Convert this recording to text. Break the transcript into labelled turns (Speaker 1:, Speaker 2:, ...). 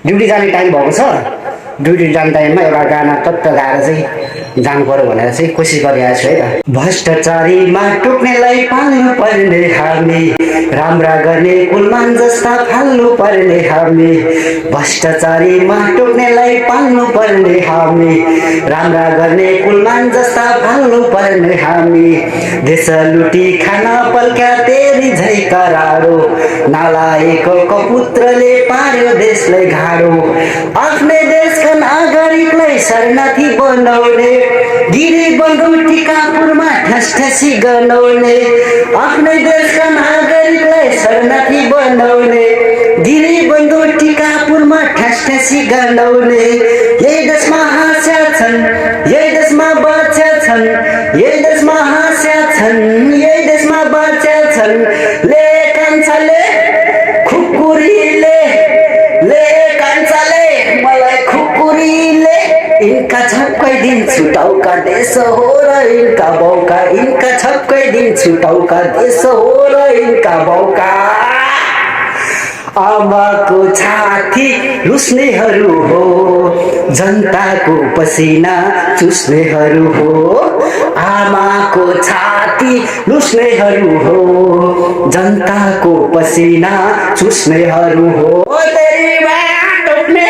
Speaker 1: Duty जाने time भएको छ। ड्युटी जाने टाइममा एउटा गाना टक्क गाएर चाहिँ जानु पर्यो भनेर चाहिँ कोसिस गरिरहेको छु है त। भ्रष्टाचारीमा टोक्नेलाई पाल्नु पर्ने हामी, राम्रा गर्ने कुलमान जस्ता फाल्नु पर्ने हामी। भ्रष्टाचारीमा टोक्नेलाई पाल्नु पर्ने हामी, राम्रा गर्ने कुलमान जस्ता फाल्नु पर्ने हामी। देश लुटी खान पल्क्या तेरी झै करारो, नालायकको कपुत्रले पार्यो देशलाई घाडो। आफ्नै देशका नागरिकलाई शरणार्थी बनाउने, गिरी बन्धु टिकापुरमा ठसठसी गनाउने। आफ्नै देशका नागरिकलाई शरणार्थी बनाउने, गिरी बन्धु टिकापुरमा ठसठसी गनाउने। यही देशमा हाँस्या छन्, यही देशमा बाँच्या छन्, यही देशमा हाँस्या छन्, यही देशमा बाँच्या छन्। ले कान्छाले खुकुरीले, ले कान्छाले मलाई खुकुरीले, इनका छक्कै दिन छुटाउका देश हो र इनका बाउका, इनका छक्कै दिन छुटाउका देश हो र इनका बाउका। आमाको छाती लुस्नेहरू हो, जनताको पसिना चुस्नेहरू हो। आमाको छाती लुस्नेहरू हो, जनताको पसिना चुस्नेहरू हो। तेरी माया टोक्ने